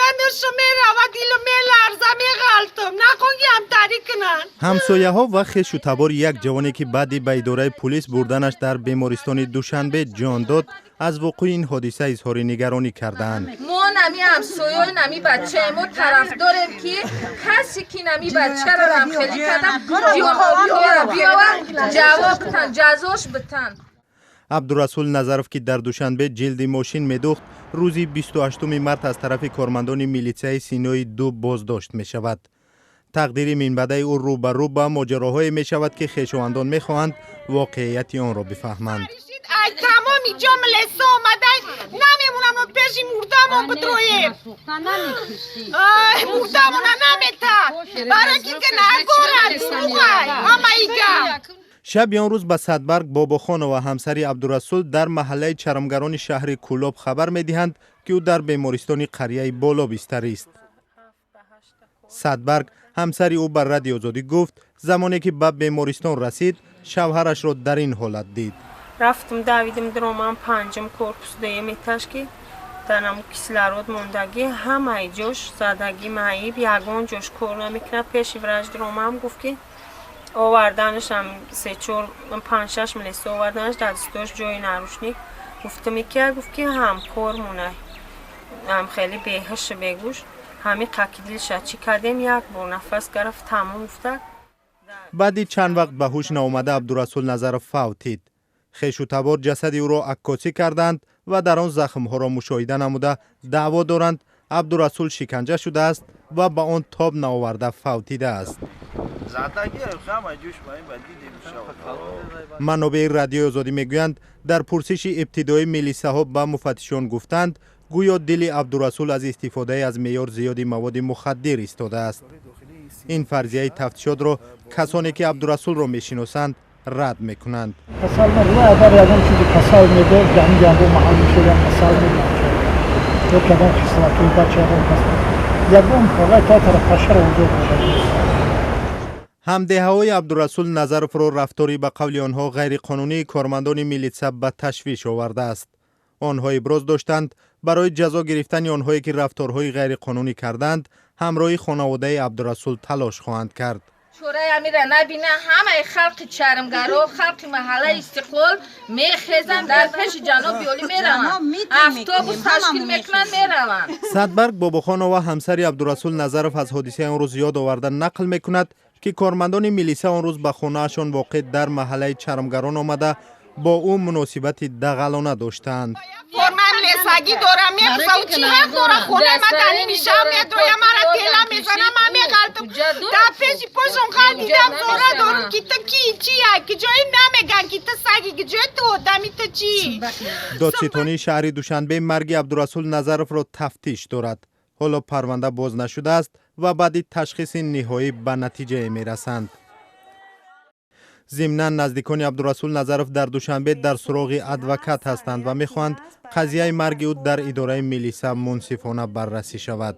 بدنشو میرود دیلو میلرزه میغلطم نخونگیم تاری کنن. همسایه ها و خویش و تبار یک جوانی که بعدی به اداره پلیس بردنش در بیمارستان دوشنبه جان داد از وقوع این حادثه اظهار نگرانی کردند. ما نمی همسایه نمی بچه ما طرف داریم که کسی که نمی بچه را رمخیلی کردن بیاور جواب بتن جزاش بتن. عبدالرسول نظرف که در دوشنبه جلد ماشین میدوخت روزی 28 مارس از طرف کارمندان میلیسیای سینای 2 بازداشت می شود. تقدیر مینبده او روبرو با ماجراهای می شود که خویشاوندان می خواهند واقعیت آن را بفهمند. ای تمامی جمله آمده نمیمونم و پیشی مردم بترویم مردم نمیتن برای که نگورن دروغای اما ایگم. شب آن روز به صدبرگ باباخان و همسری عبدالرسول در محله چرمگران شهر کولاب خبر می‌دهند که او در بیمارستان قریه بالا بستری است. صدبرگ همسری او بر رادیو آزادی گفت زمانی که به بیمارستان رسید شوهرش را در این حالت دید. رفتم دویدم درمان پنجم کورپوس دوم اتاج که درم کیسلارود موندگی همه جوش زدگی معیب یگان جوش کار نمیکنه. پیش ورج درمان گفت که آوردنش هم 3-4-5-6 ملیسه آوردنش دستش جای نروشنی گفتم که گفت که هم کار مونه هم خیلی بهش بگوش همین قکیدیلش چی کردیم یک بار نفس گرفت تمام افتاد. بعدی چند وقت به هوش ناآمده عبدالرسول نظرف فوتید. خویش و تبار جسد او را عکاسی کردند و در آن زخم‌ها را مشاهده نموده دعوا دارند عبدالرسول شکنجه شده است و به آن تاب نآورده فوتیده است. منابع رادیو آزادی میگویند در پرسش ابتدایی میلیسه ها به مفتشان گفتند گویا دل عبدالرسول از استفاده از معیار زیادی مواد مخدر ایستاده است. این فرضیه تفتیشات را کسانی که عبدالرسول را میشناسند رد میکنند. کسال میگه اگر یادم چیزی کسال میگه جمعی جنبو محل میشه کسال میگه یک کدام خصلتی بچه یکم کلا تا طرف پشر وجود داره. همدههای عبدالرسول نظرف را رفتاری به قول آنها غیر قانونی کارمندان میلیسه به تشویش آورده است. آنها ابراز داشتند برای جزا گرفتن آنهایی که رفتارهای غیر قانونی کردند همراه خانواده عبدالرسول تلاش خواهند کرد. شورای امیره نبینه همه خلق چرمگرا خلق محله استقلال میخیزن در پیش جناب بیالی میروند اتوبوس تشکیل میکنن میروند. صدبرگ باباخان و همسری عبدالرسول نظرف از حادثه آن روز یاد آورده نقل میکند که کارمندان میلیسه آن روز به خانه‌شان واقع در محله چرمگران آمده با او مناسبت دغلانه داشتند. سگی دارم میخوام چی حق داره خونه مدنی میشم میدویم مرا تیلا میزنم من میغلطم در پیشی پشون خال دیدم زوره دارم که تا کی چیه که جایی نمیگن که تا سگی که جایی تو آدمی تا چی. دادستانی شهر دوشنبه مرگ عبدالرسول نظرف را تفتیش دارد. حالا پرونده باز نشده است و بعدی تشخیص نهایی به نتیجه میرسند. ضمناً نزدیکان عبدالرسول نظرف در دوشنبه در سراغ ادوکات هستند و میخواهند قضیه مرگ او در اداره میلیسه منصفانه بررسی شود.